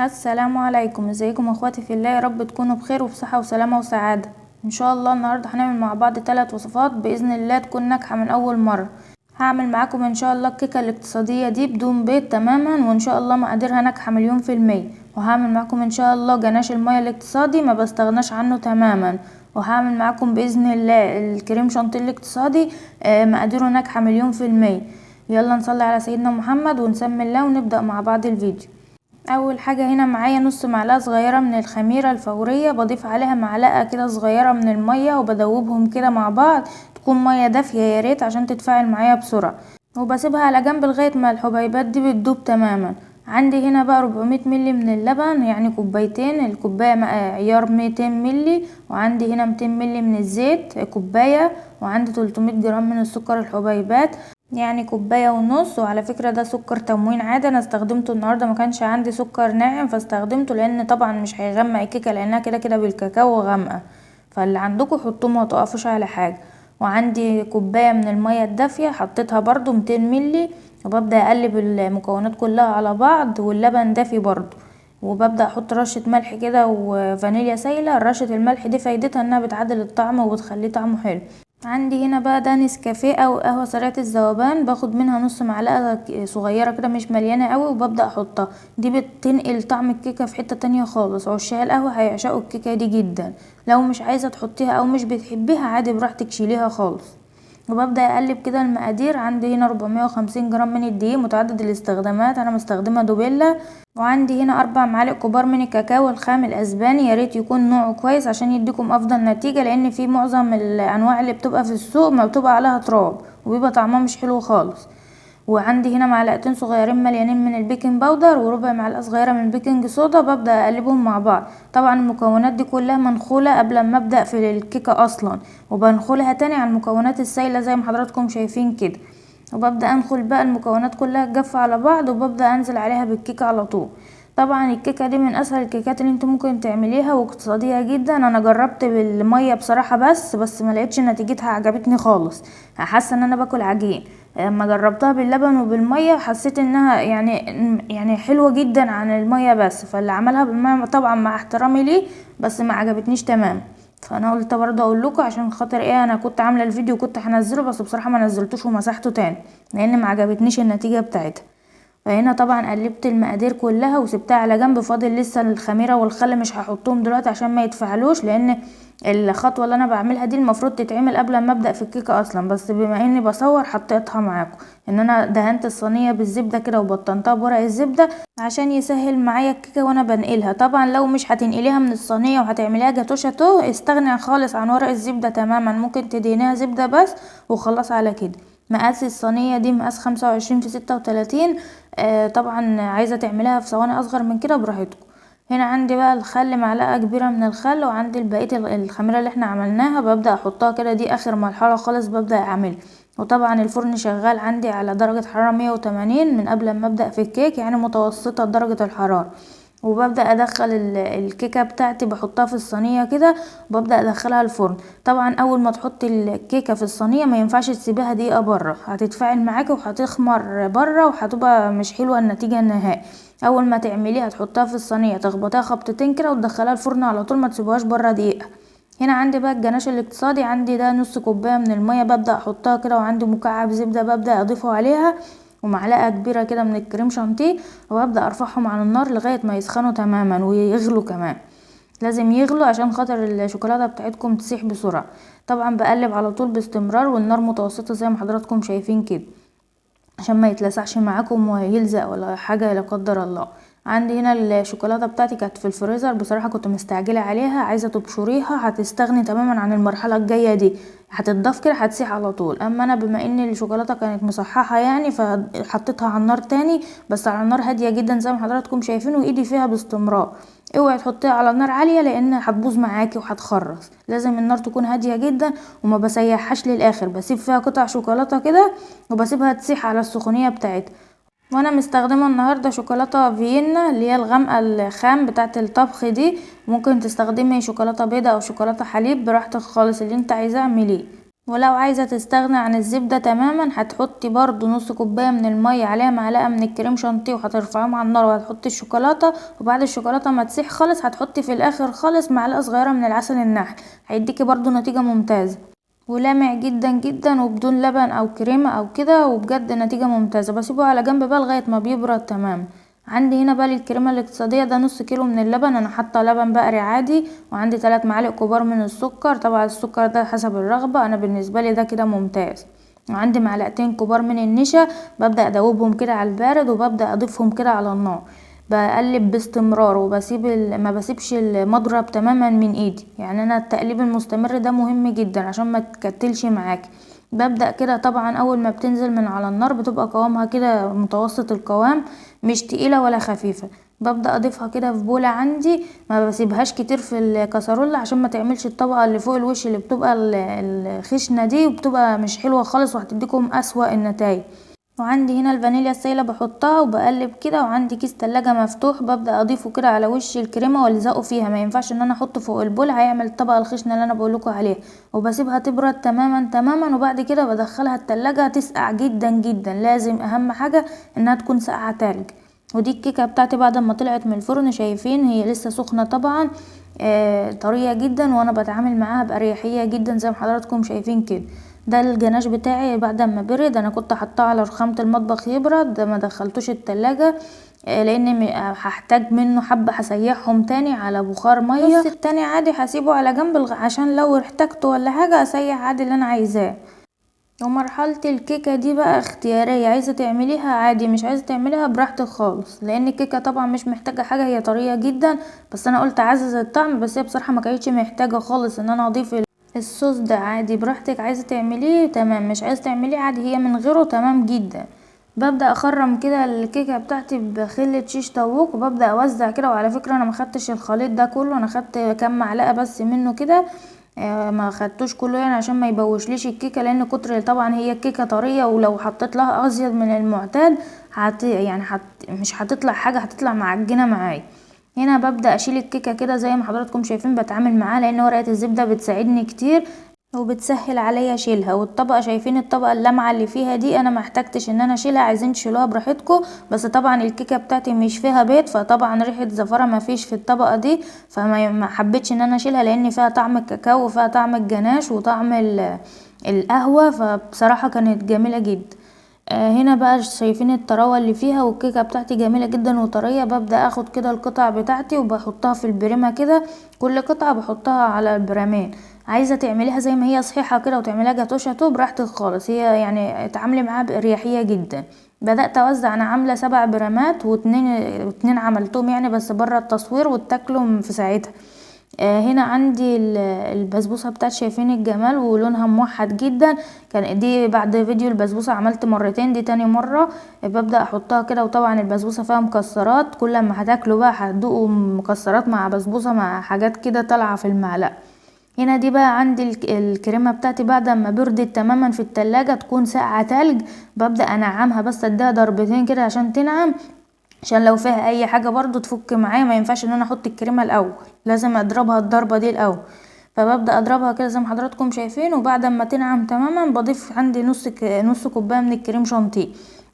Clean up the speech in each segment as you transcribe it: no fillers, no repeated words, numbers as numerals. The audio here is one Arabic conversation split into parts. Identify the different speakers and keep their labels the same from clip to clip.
Speaker 1: السلام عليكم، ازيكم اخواتي في الله؟ يا رب تكونوا بخير وبصحة وسلامة وسعادة ان شاء الله. النهاردة هنعمل مع بعض 3 وصفات باذن الله تكون ناجحة من اول مرة. هعمل معاكم ان شاء الله الكيكة الاقتصادية دي بدون بيض تماما، وان شاء الله مقاديرها ناجحة مليون في المية. وهعمل معاكم ان شاء الله جناش المية الاقتصادي ما بستغناش عنه تماما. وهعمل معاكم باذن الله الكريم شانتيه الاقتصادي، مقاديره ناجحة مليون في المية. يلا نصلي على سيدنا محمد ونسمي الله ونبدأ مع بعض الفيديو. اول حاجة هنا معايا نص معلقة صغيرة من الخميرة الفورية، بضيف عليها معلقة كده صغيرة من المية وبدوبهم كده مع بعض. تكون مية دافية يا ريت عشان تتفاعل معايا بسرعة، وبسيبها على جنب لغاية ما الحبيبات دي بتدوب تماما. عندي هنا بقى 400 ملي من اللبن، يعني كوبايتين، الكوباية عيار 200 ملي. وعندي هنا 200 ملي من الزيت كوباية، وعندي 300 جرام من السكر الحبيبات، يعني كوباية ونص. وعلى فكرة ده سكر تموين عادي، انا استخدمته النهاردة، ما كانش عندي سكر ناعم فاستخدمته، لان طبعا مش هيغمق الكيكة لانها كده كده بالكاكاو غامقة. فاللي عندكم حطوه ما تقفوش على حاجة. وعندي كوباية من المية الدافية حطيتها برضو 200 ملي، وببدأ اقلب المكونات كلها على بعض، واللبن دافي برضو. وببدأ احط رشة ملح كده وفانيليا سايلة. رشة الملح دي فايدتها انها بتعدل الطعم وبتخليه طعمه حلو. عندي هنا بقى ده نسكافيه او قهوة سريعة الذوبان، باخد منها نص معلقة صغيرة كده مش مليانة قوي، وببدأ احطها. دي بتنقل طعم الكيكة في حتة تانية خالص. عشاق القهوة هيعشقوا الكيكة دي جدا. لو مش عايزة تحطيها او مش بتحبيها عادي براحتك شيليها خالص. وببدأ اقلب كده المقادير. عندي هنا 450 جرام من الدقيق متعدد الاستخدامات، انا مستخدمة دوبيلا. وعندي هنا 4 معالق كبار من الكاكاو الخام الاسباني، ياريت يكون نوعه كويس عشان يديكم افضل نتيجة، لان في معظم الانواع اللي بتبقى في السوق ما بتبقى عليها تراب وبيبقى طعمها مش حلو خالص. وعندي هنا معلقتين صغيرين مليانين من البيكنج باودر، وربع معلقة صغيرة من البيكنج صودا. ببدأ اقلبهم مع بعض. طبعا المكونات دي كلها منخولة قبل ما ابدأ في الكيكة اصلا، وبنخلها تاني على المكونات السائلة زي ما حضراتكم شايفين كده. وببدأ انخل بقى المكونات كلها تجف على بعض، وببدأ انزل عليها بالكيكة على طول. طبعا الكيكة دي من اسهل الكيكات اللي انت ممكن تعمليها واقتصادية جدا. انا جربت بالمية بصراحة، بس ما لقيتش نتيجتها عجبتني خالص. حاسة ان انا باكل عجين. لما جربتها باللبن وبالمية حسيت انها يعني حلوة جدا عن المية بس. فاللي عملها بالمية طبعا مع احترامي ليه، بس ما عجبتنيش تمام. فانا قلت برضه اقول لكم عشان خاطر ايه، انا كنت عامله الفيديو كنت هنزله، بس بصراحه ما نزلتوش ومسحته تاني لان ما عجبتنيش النتيجه بتاعتها. فهنا طبعا قلبت المقادير كلها وسبتها على جنب. فاضل لسه الخميره والخل، مش هحطهم دلوقتي عشان ما يتفعلوش، لان الخطوه اللي انا بعملها دي المفروض تتعمل قبل ما ابدا في الكيكه اصلا، بس بما اني بصور حطيتها معاكم. ان انا دهنت الصينيه بالزبده كده وبطنتها بورق الزبده عشان يسهل معايا الكيكه وانا بنقلها. طبعا لو مش هتنقليها من الصينيه وهتعمليها جاتوشاتو استغني خالص عن ورق الزبده تماما، ممكن تدهنيها زبده بس وخلاص على كده. مقاس الصينيه دي مقاس 25 في 36. طبعا عايزه تعمليها في صواني اصغر من كده براحتكم. هنا عندي بقى الخل، معلقه كبيره من الخل، وعندي بقيه الخميره اللي احنا عملناها ببدا احطها كده. دي اخر مرحله خالص ببدا اعملها. وطبعا الفرن شغال عندي على درجه حراره 180 من قبل ما ابدا في الكيك، يعني متوسطه درجه الحراره. وببدأ ادخل الكيكة بتاعتي بحطها في الصينية كده، وببدأ ادخلها الفرن. طبعا اول ما تحطي الكيكة في الصينية ما ينفعش تسيبيها دقيقة بره، هتتفاعل معاكي وهتخمر بره وهتبقى مش حلوة النتيجة النهائي. اول ما تعمليها تحطها في الصينية تخبطيها خبطتين كده وتدخلها الفرن على طول، ما تسيبوهاش بره دقيقة. هنا عندي بقى الجناش الاقتصادي، عندي ده نص كوباية من المية ببدأ احطها كده، وعندي مكعب زبدة ببدأ اضيفه عليها، ومعلقة كبيرة كده من الكريم شانتيه. وابدأ ارفعهم على النار لغاية ما يسخنوا تماما ويغلوا كمان. لازم يغلوا عشان خاطر الشوكولاتة بتاعتكم تسيح بسرعة. طبعا بقلب على طول باستمرار، والنار متوسطة زي ما حضراتكم شايفين كده عشان ما يتلسعش معاكم ويلزق ولا حاجة لا قدر الله. عندي هنا الشوكولاته بتاعتي كانت في الفريزر، بصراحه كنت مستعجله عليها، عايزه تبشريها هتستغني تماما عن المرحله الجايه دي، هتتضاف كده هتسيح على طول. اما انا بما ان الشوكولاته كانت مصححه يعني فحطيتها على النار تاني، بس على النار هاديه جدا زي ما حضراتكم شايفين، وايدي فيها باستمرار. اوعي تحطيها على نار عاليه لان هتبوظ معاكي وهتخرص. لازم النار تكون هاديه جدا، وما بسيحهاش للاخر، بسيب فيها قطع شوكولاته كده وبسيبها تسيح على السخونيه بتاعتها. وانا مستخدمه النهارده شوكولاته فيينا اللي هي الغامقه الخام بتاعه الطبخ دي. ممكن تستخدمي شوكولاته بيضاء او شوكولاته حليب براحتك خالص، اللي انت عايزاه اعمليه. ولو عايزة تستغنى عن الزبدة تماما هتحطي برضو نص كوباية من المية عليها معلقة من الكريم شانتيه وهترفعهم على النار، وهتحطي الشوكولاتة، وبعد الشوكولاتة ما تسيح خالص هتحطي في الاخر خالص معلقة صغيرة من العسل النحل، هيديكي برضو نتيجة ممتازة ولامع جدا جدا وبدون لبن او كريمة او كده، وبجد نتيجة ممتازة. بسيبه على جنب بقى لغاية ما بيبرد تمام. عندي هنا بقى الكريمة الاقتصادية، ده نص كيلو من اللبن، انا حاطه لبن بقري عادي، وعندي 3 معالق كبار من السكر، طبعا السكر ده حسب الرغبة، انا بالنسبة لي ده كده ممتاز. وعندي معلقتين كبار من النشا، ببدأ ادوبهم كده على البارد وببدأ اضيفهم كده على النار، بقلب باستمرار وبسيب ما بسيبش المضرب تماما من ايدي، يعني انا التقليب المستمر ده مهم جدا عشان ما تكتلش معاكي. ببدأ كده طبعا اول ما بتنزل من على النار بتبقى قوامها كده متوسط القوام، مش تقيلة ولا خفيفة. ببدأ اضيفها كده في بولة عندي، ما بسيبهاش كتير في الكسرولة عشان ما تعملش الطبقة اللي فوق الوش اللي بتبقى الخشنة دي، وبتبقى مش حلوة خالص وهتديكم اسوأ النتائج. وعندي هنا الفانيليا السايلة بحطها وبقلب كده، وعندي كيس تلاجة مفتوح ببدأ اضيفه كده على وش الكريمة والزقه فيها، ما ينفعش ان انا احطه فوق البول، هيعمل الطبقة الخشنة اللي انا بقولكوا عليها. وبسيبها تبرد تماما تماما، وبعد كده بدخلها التلاجة تسقع جدا جدا، لازم اهم حاجة انها تكون ساقعة تلج. ودي الكيكة بتاعتي بعد ما طلعت من الفرن، شايفين هي لسه سخنة طبعا، طرية جدا، وانا بتعامل معاها بأريحية جدا زي ما حضراتكم شايفين كده. ده الجناش بتاعي بعد ما برد، انا كنت حطاه على رخامة المطبخ يبرد، ما دخلتوش التلاجة لان هحتاج منه حبة، هسيحهم تاني على بخار مية، بس التاني عادي هسيبه على جنب عشان لو احتاجته ولا حاجة اسيح عادي اللي انا عايزاه. ومرحلة الكيكة دي بقى اختيارية، عايزة تعمليها عادي، مش عايزة تعمليها براحتك خالص، لان الكيكة طبعا مش محتاجة حاجة، هي طرية جدا، بس انا قلت اعزز الطعم، بس هي بصراحة ما كانتش محتاجة خالص ان انا اضيف الصوص ده، عادي براحتك، عايزة تعمليه تمام، مش عايزة تعمليه عادي هي من غيره تمام جدا. ببدأ اخرم كده الكيكة بتاعتي بخلة شيش طاووق، وببدأ اوزع كده، وعلى فكرة انا ما خدتش الخليط ده كله، انا خدت كام معلقة بس منه كده، ما خدتوش كله يعني عشان ما يبوشليش الكيكه، لان كتر طبعا هي الكيكه طريه، ولو حطيت لها ازيد من المعتاد يعني مش هتطلع حاجه، هتطلع معجنه معايا. هنا ببدأ اشيل الكيكه كده زي ما حضراتكم شايفين بتعامل معاها، لان ورقه الزبده بتساعدني كتير وبتسهل عليا اشيلها. والطبقه شايفين الطبقه اللامعه اللي فيها دي انا ما احتاجتش ان انا اشيلها، عايزين تشيلوها براحتكم، بس طبعا الكيكه بتاعتي مش فيها بيض، فطبعا ريحه زفره ما فيش في الطبقه دي، فما حبيتش ان انا اشيلها، لان فيها طعم الكاكاو وفيها طعم الجناش وطعم القهوه، فبصراحه كانت جميله جدا. هنا بقى شايفين الطراوه اللي فيها، والكيكه بتاعتي جميله جدا وطريه. ببدا اخد كده القطع بتاعتي وبحطها في البريمه كده، كل قطعه بحطها على البرامين. عايزه تعمليها زي ما هي صحيحه كده وتعمليها جاتوه شاتو براحتك خالص، هي يعني اتعاملي معاها باريحيه جدا. بدات اوزع، انا عامله 7 برامات، واتنين عملتهم يعني بس بره التصوير واتاكلوا في ساعتها. هنا عندي البسبوسه بتاعت شايفين الجمال ولونها موحد جدا، كان دي بعد فيديو البسبوسه عملت مرتين، دي تاني مره. ببدا احطها كده، وطبعا البسبوسه فيها مكسرات، كل ما هتاكلوا بقى هتدوقوا مكسرات مع بسبوسه مع حاجات كده طالعه في المعلقه. هنا دي بقى عندي الكريمه بتاعتي بعد ما بردت تماما في التلاجة تكون ساقعه تلج، ببدا انعمها بس اديها ضربتين كده عشان تنعم، عشان لو فيها اي حاجه برضو تفك معايا، ما ينفعش ان انا احط الكريمه الاول، لازم اضربها الضربه دي الاول. فببدا اضربها كده زي ما حضراتكم شايفين، وبعد ما تنعم تماما بضيف عندي نص كوبايه من الكريم شانتيه.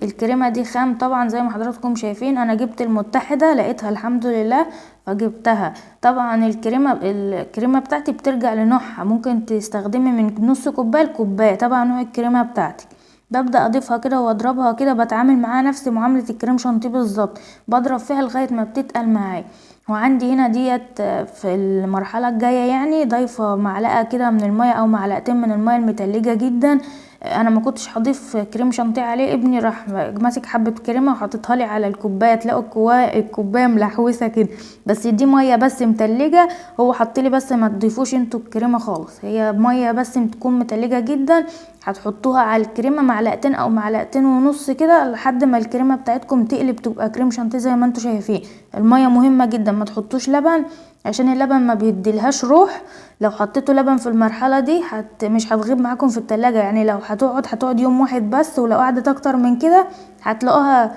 Speaker 1: الكريمه دي خام طبعا زي ما حضراتكم شايفين، انا جبت المتحده لقيتها الحمد لله فجبتها. طبعا الكريمه بتاعتي بترجع لنوعها، ممكن تستخدمي من نص كوبايه لكوبايه، طبعا نوع الكريمه بتاعتي. ببدأ اضيفها كده واضربها كده، بتعامل معاها نفس معاملة الكريم شانتيه بالظبط، بضرب فيها لغاية ما بتتقل معايا. وعندي هنا ديت في المرحلة الجاية يعني ضايفة معلقة كده من المية او معلقتين من المية المتلجة جدا، انا ما كنتش هضيف كريم شانتيه عليه، ابني راح ماسك حبة كريمة وحطيتها لي على الكوباية، تلاقوا الكوباية ملحوسة كده، بس دي مية بس متلجة، هو حطلي بس ما تضيفوش انتوا الكريمة خالص، هي مية بس تكون متلجة جدا، هتحطوها على الكريمه معلقتين او معلقتين ونص كده لحد ما الكريمه بتاعتكم تقلب تبقى كريم شانتيه زي ما انتوا شايفين. الميه مهمه جدا، ما تحطوش لبن عشان اللبن ما بيديلهاش روح، لو حطيتوا لبن في المرحله دي مش هتغيب معاكم في التلاجة، يعني لو هتقعد يوم واحد بس، ولو قعدت اكتر من كده هتلاقوها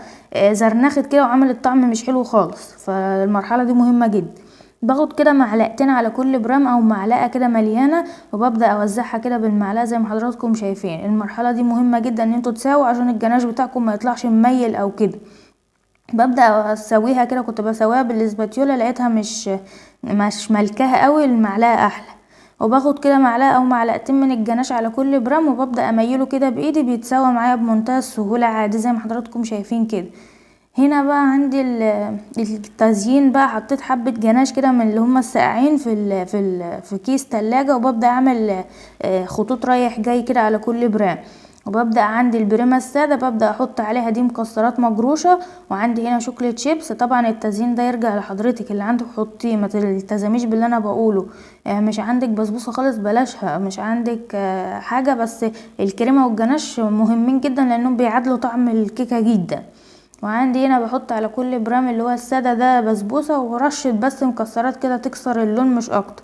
Speaker 1: زرنخت كده وعملت طعم مش حلو خالص، فالمرحله دي مهمه جدا. باخد كده معلقتين على كل برام او معلقه كده مليانه، وببدا اوزعها كده بالمعلقه زي ما حضراتكم شايفين. المرحله دي مهمه جدا ان انتوا تساووا عشان الجناش بتاعكم ما يطلعش مميل او كده. ببدا اسويها كده، كنت بسويها بالاسباتيولا لقيتها مش ملكاها قوي، المعلقه احلى. وباخد كده معلقه او معلقتين من الجناش على كل برام، وببدا اميله كده بايدي، بيتساوى معايا بمنتهى السهوله عادي زي ما حضراتكم شايفين كده. هنا بقى عندي التزيين بقى، حطيت حبة جناش كده من اللي هما الساقعين في كيس تلاجة، وببدأ اعمل خطوط رايح جاي كده على كل برام. وببدأ عندي البريمة السادة ببدأ احط عليها دي مكسرات مجروشة، وعندي هنا شوكليت شيبس. طبعا التزيين ده يرجع لحضرتك، اللي عندك حطيه، ما تلتزميش باللي انا بقوله. مش عندك بسبوسة خالص بلاشها، مش عندك حاجة، بس الكريمة والجناش مهمين جدا لانهم بيعادلوا طعم الكيكة جدا. وعندي هنا بحط على كل برام اللي هو السادة ده بسبوسة ورشة بس مكسرات كده تكسر اللون مش اكتر.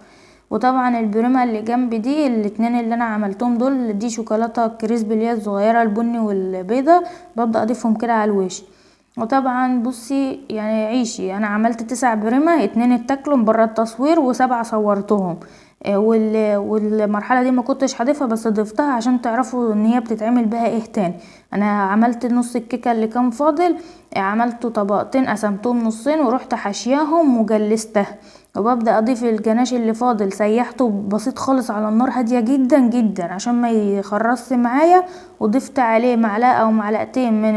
Speaker 1: وطبعا البريمة اللي جنب دي، الاتنين اللي انا عملتهم دول، دي شوكولاتة كريسبي اللي هي الصغيرة البني والبيضة، ببدأ اضيفهم كده على الوش. وطبعا بصي يعني عيشي، انا عملت 9 بريمة، 2 اتاكلوا برا التصوير و7 صورتهم. والمرحلة دي ما كنتش هضيفها، بس ضفتها عشان تعرفوا ان هي بتتعمل بها ايه تاني. انا عملت نص الكيكة اللي كان فاضل، عملته طبقتين، قسمتهم نصين ورحت حشياهم وجلستها. وببدأ اضيف الجناش اللي فاضل، سيحته بسيط خالص على النار هادية جدا جدا عشان ما يخرصش معايا. وضفت عليه معلقة او معلقتين من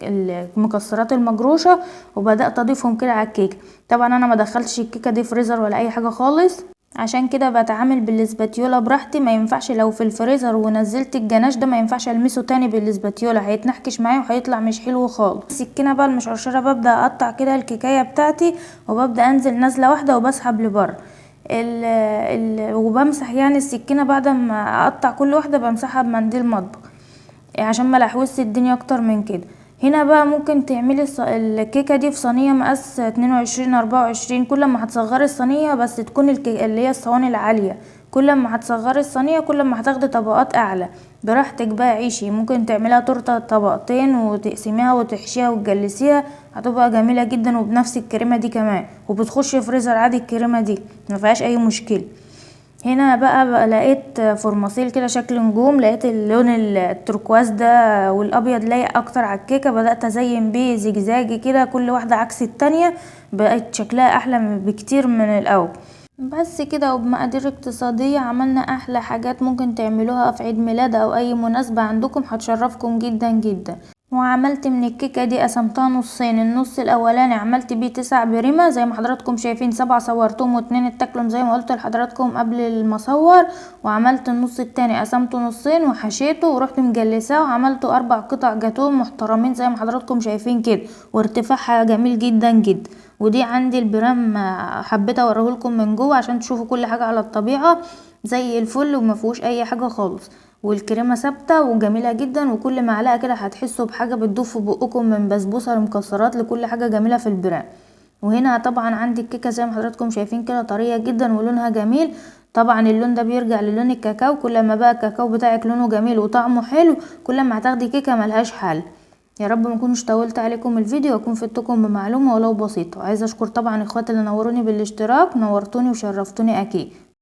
Speaker 1: المكسرات المجروشة، وبدأت اضيفهم كده على الكيكة. طبعا انا ما دخلتش الكيكة دي فريزر ولا اي حاجة خالص، عشان كده بتعامل بالاسباتيولا براحتي. ما ينفعش لو في الفريزر ونزلت الجناش ده، ما ينفعش المسه تاني بالاسباتيولا، هيتنحكش معايا وهيطلع مش حلو خالص. السكينه بقى المشرشره ببدا اقطع كده الكيكايه بتاعتي، وببدا انزل نازله واحده وبسحب لبره وبمسح يعني السكينه بعد ما اقطع كل واحده بمسحها بمنديل مطبخ عشان ما لحوس الدنيا اكتر من كده. هنا بقى ممكن تعملي الكيكه دي في صينيه مقاس 22 24. كل ما هتصغري الصينيه بس تكون اللي هي الصواني العاليه، كل ما هتصغري الصينيه كل ما هتاخدي طبقات اعلى. براحتك بقى عيشي، ممكن تعمليها تورته طبقتين وتقسميها وتحشيها وتجلسيها، هتبقى جميله جدا وبنفس الكريمه دي كمان، وبتخش فريزر عادي الكريمه دي ما فيهاش اي مشكله. هنا بقى لقيت فورماسيل كده شكل نجوم، لقيت اللون التركواز ده والابيض لايق اكتر على الكيكه، بدات ازين بيه زجزاجي كده كل واحده عكس التانية، بقت شكلها احلى بكتير من الاول. بس كده، وبمقادير اقتصادية عملنا احلى حاجات ممكن تعملوها في عيد ميلاد او اي مناسبة عندكم، هتشرفكم جدا جدا. وعملت من الكيكة دي قسمتها نصين، النص الاولاني عملت بيه 9 بريمة زي ما حضراتكم شايفين، 7 صورتهم و2 اتاكلهم زي ما قلت لحضراتكم قبل المصور. وعملت النص التاني قسمته نصين وحشيته ورحت مجلساه، وعملته 4 قطع جاتوه محترمين زي ما حضراتكم شايفين كده، وارتفاعها جميل جدا جدا. ودي عندي البرام، حبيت اوريهولكم من جوه عشان تشوفوا كل حاجة على الطبيعة زي الفل ومفيهوش اي حاجة خالص. والكريمه ثابته وجميله جدا، وكل معلقه كده هتحسوا بحاجه بتدوب في بقكم، من بسبوسه لمكسرات لكل حاجه جميله في البراند. وهنا طبعا عندي الكيكه زي ما حضراتكم شايفين كده طريه جدا ولونها جميل. طبعا اللون ده بيرجع للون الكاكاو، كل ما بقى الكاكاو بتاعك لونه جميل وطعمه حلو كل ما هتاخدي كيكه ملهاش حل. يا رب ما اكونش طولت عليكم الفيديو واكون فدتكم بمعلومه ولو بسيطه. عايزه اشكر طبعا اخواتي اللي نوروني بالاشتراك، نورتوني وشرفتوني اكيد.